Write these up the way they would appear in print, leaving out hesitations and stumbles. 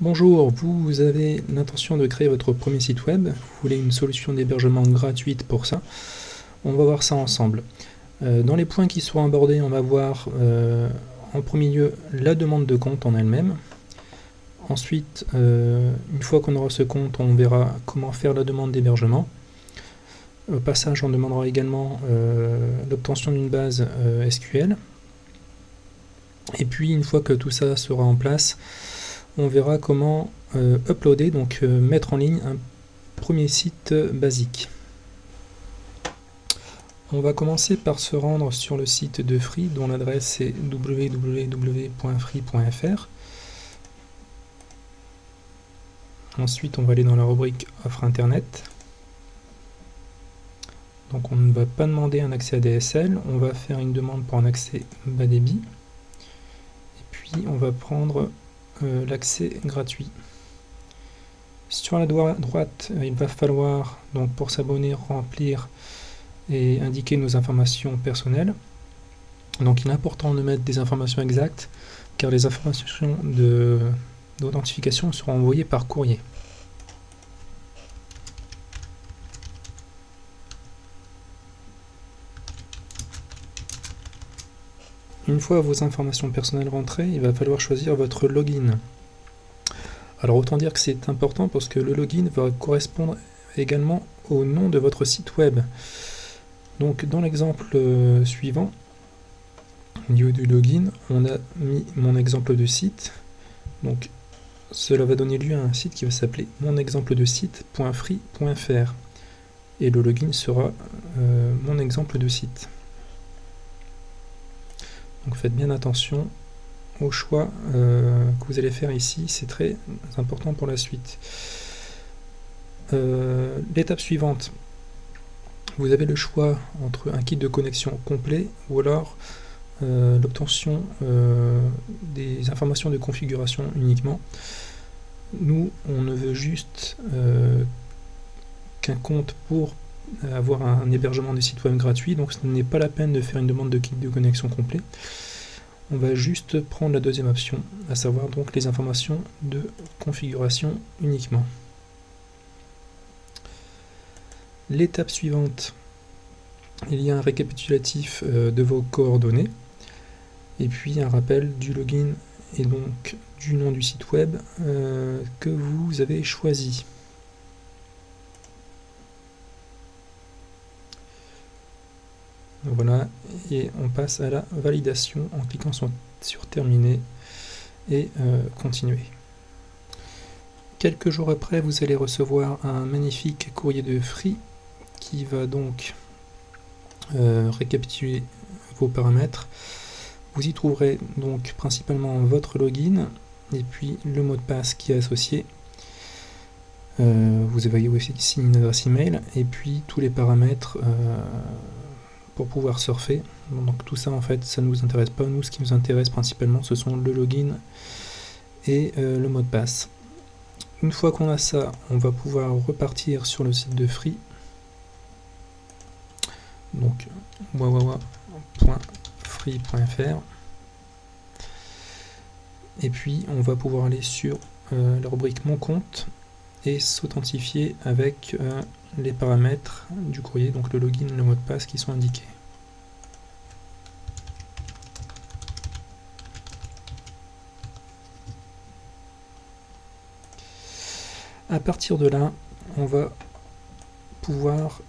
Bonjour, vous avez l'intention de créer votre premier site web, vous voulez une solution d'hébergement gratuite pour ça. On va voir ça ensemble. Dans les points qui seront abordés, on va voir en premier lieu la demande de compte en elle-même. Ensuite, une fois qu'on aura ce compte, on verra comment faire la demande d'hébergement. Au passage, on demandera également l'obtention d'une base SQL. Et puis, une fois que tout ça sera en place, on verra comment uploader, donc mettre en ligne un premier site basique. On va commencer par se rendre sur le site de Free, dont l'adresse est www.free.fr. Ensuite, on va aller dans la rubrique Offre Internet. Donc on ne va pas demander un accès ADSL, on va faire une demande pour un accès bas débit. Et puis on va prendre l'accès gratuit. Sur la droite, il va falloir, donc pour s'abonner, remplir et indiquer nos informations personnelles. Donc il est important de mettre des informations exactes, car les informations d'authentification seront envoyées par courrier. Une fois vos informations personnelles rentrées, il va falloir choisir votre login. Alors autant dire que c'est important parce que le login va correspondre également au nom de votre site web. Donc dans l'exemple suivant, au niveau du login, on a mis mon exemple de site. Donc cela va donner lieu à un site qui va s'appeler monexempledesite.free.fr et le login sera mon exemple de site. Donc faites bien attention au choix que vous allez faire ici, c'est très important pour la suite. L'étape suivante, vous avez le choix entre un kit de connexion complet ou alors l'obtention des informations de configuration uniquement. Nous, on ne veut juste qu'un compte pour avoir un hébergement de site web gratuit, donc ce n'est pas la peine de faire une demande de kit de connexion complet. On va juste prendre la deuxième option, à savoir donc les informations de configuration uniquement. L'étape suivante, il y a un récapitulatif de vos coordonnées et puis un rappel du login et donc du nom du site web que vous avez choisi. Voilà, et on passe à la validation en cliquant sur terminer et continuer. Quelques jours après, vous allez recevoir un magnifique courrier de Free qui va donc récapituler vos paramètres. Vous y trouverez donc principalement votre login et puis le mot de passe qui est associé. Vous avez aussi ici une adresse email et puis tous les paramètres pour pouvoir surfer. Donc tout ça en fait ça ne nous intéresse pas, nous ce qui nous intéresse principalement ce sont le login et le mot de passe. Une fois qu'on a ça, on va pouvoir repartir sur le site de Free, donc www.free.fr et puis on va pouvoir aller sur la rubrique mon compte et s'authentifier avec les paramètres du courrier, donc le login et le mot de passe qui sont indiqués. À partir de là, on va pouvoir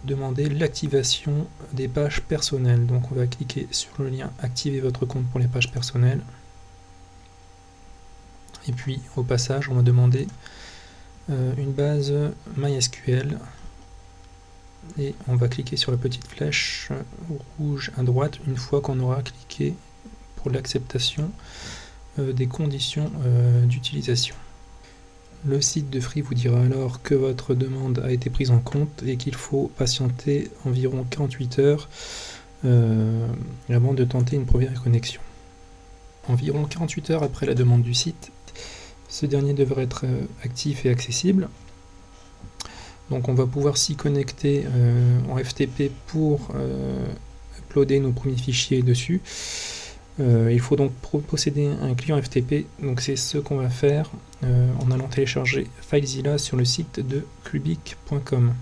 demander l'activation des pages personnelles. Donc on va cliquer sur le lien activer votre compte pour les pages personnelles. Et puis au passage, on va demander une base MySQL et on va cliquer sur la petite flèche rouge à droite une fois qu'on aura cliqué pour l'acceptation des conditions d'utilisation. Le site de Free vous dira alors que votre demande a été prise en compte et qu'il faut patienter environ 48 heures avant de tenter une première connexion. Environ 48 heures après la demande du site, ce dernier devrait être actif et accessible. Donc on va pouvoir s'y connecter en FTP pour uploader nos premiers fichiers dessus. Il faut donc posséder un client FTP, donc c'est ce qu'on va faire en allant télécharger FileZilla sur le site de Clubic.com.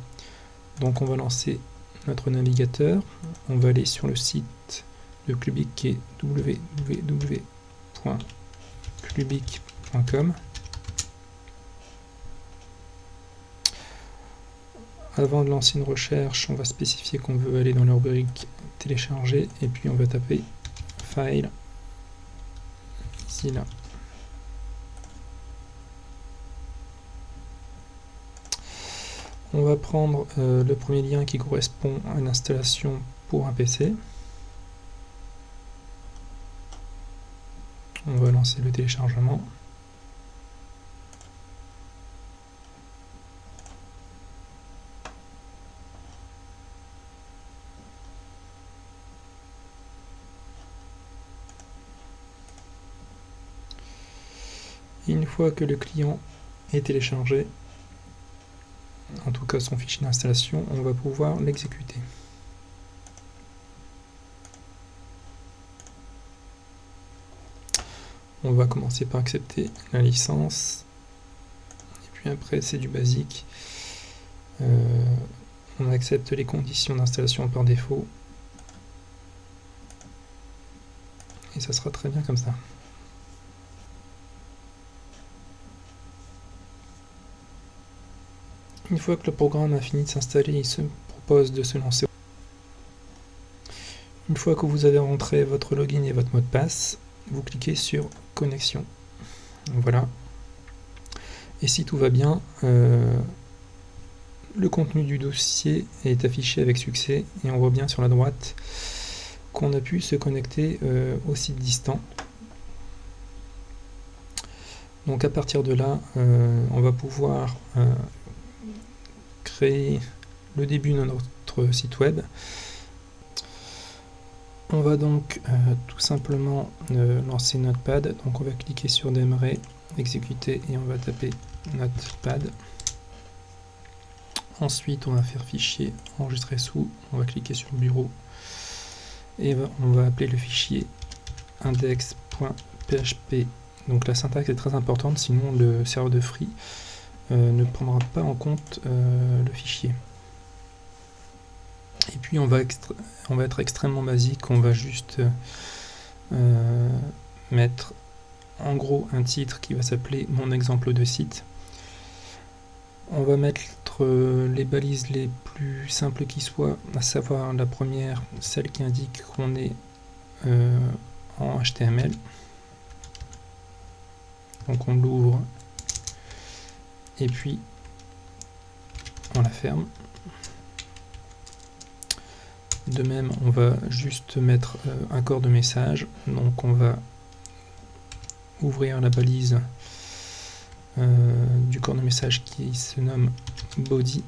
Donc on va lancer notre navigateur, on va aller sur le site de Clubic qui est www.clubic.com. Avant de lancer une recherche, on va spécifier qu'on veut aller dans la rubrique télécharger et puis on va taper File Zilla. On va prendre le premier lien qui correspond à l'installation pour un PC. On va lancer le téléchargement. Une fois que le client est téléchargé, en tout cas son fichier d'installation, on va pouvoir l'exécuter. On va commencer par accepter la licence, et puis après c'est du basique. On accepte les conditions d'installation par défaut, et ça sera très bien comme ça. Une fois que le programme a fini de s'installer, il se propose de se lancer. Une fois que vous avez rentré votre login et votre mot de passe, vous cliquez sur connexion. Voilà. Et si tout va bien, le contenu du dossier est affiché avec succès et on voit bien sur la droite qu'on a pu se connecter au site distant. Donc à partir de là, on va pouvoir créer le début de notre site web. On va donc tout simplement lancer Notepad. Donc on va cliquer sur Démarrer, exécuter et on va taper Notepad. Ensuite on va faire fichier, enregistrer sous, on va cliquer sur bureau et on va appeler le fichier index.php. Donc la syntaxe est très importante, sinon le serveur de Free ne prendra pas en compte le fichier. Et puis on va être extrêmement basique, on va juste mettre en gros un titre qui va s'appeler mon exemple de site. On va mettre les balises les plus simples qui soient, à savoir la première, celle qui indique qu'on est en HTML. Donc on l'ouvre et puis on la ferme. De même, on va juste mettre un corps de message. Donc on va ouvrir la balise du corps de message qui se nomme body.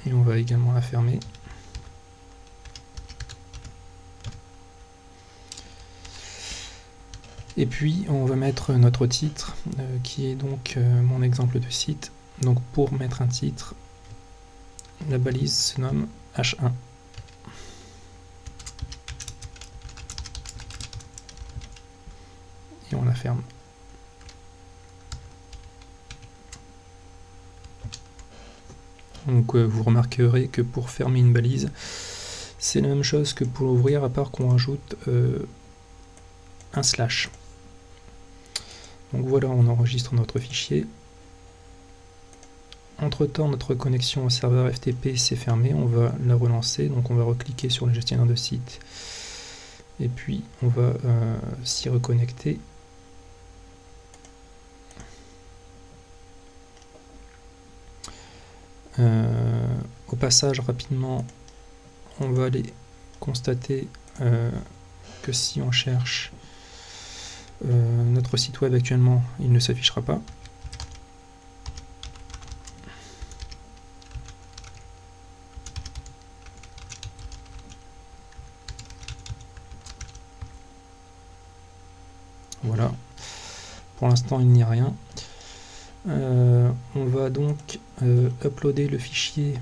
Et on va également la fermer. Et puis on va mettre notre titre qui est donc mon exemple de site. Donc pour mettre un titre, la balise se nomme H1. Et on la ferme. Donc vous remarquerez que pour fermer une balise, c'est la même chose que pour l'ouvrir, à part qu'on rajoute un slash. Donc voilà, on enregistre notre fichier. Entre temps, notre connexion au serveur FTP s'est fermée, on va la relancer, donc on va recliquer sur le gestionnaire de site et puis on va s'y reconnecter. Au passage, rapidement, on va aller constater que si on cherche notre site web actuellement, il ne s'affichera pas. Voilà, pour l'instant il n'y a rien. On va donc uploader le fichier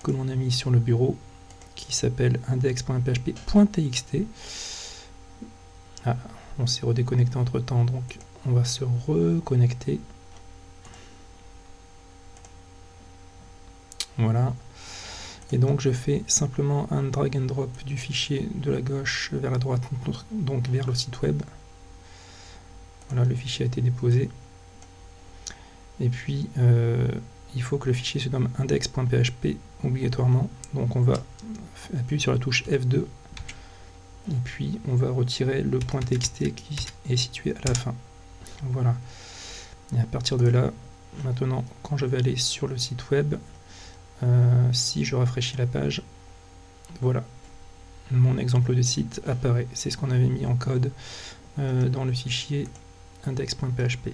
que l'on a mis sur le bureau qui s'appelle index.php.txt. Ah, on s'est redéconnecté entre temps, donc on va se reconnecter. Voilà. Et donc je fais simplement un drag and drop du fichier de la gauche vers la droite, donc vers le site web. Voilà, le fichier a été déposé. Et puis il faut que le fichier se nomme index.php obligatoirement. Donc on va appuyer sur la touche F2 et puis on va retirer le .txt qui est situé à la fin. Voilà. Et à partir de là, maintenant quand je vais aller sur le site web, si je rafraîchis la page, voilà, mon exemple de site apparaît. C'est ce qu'on avait mis en code dans le fichier index.php.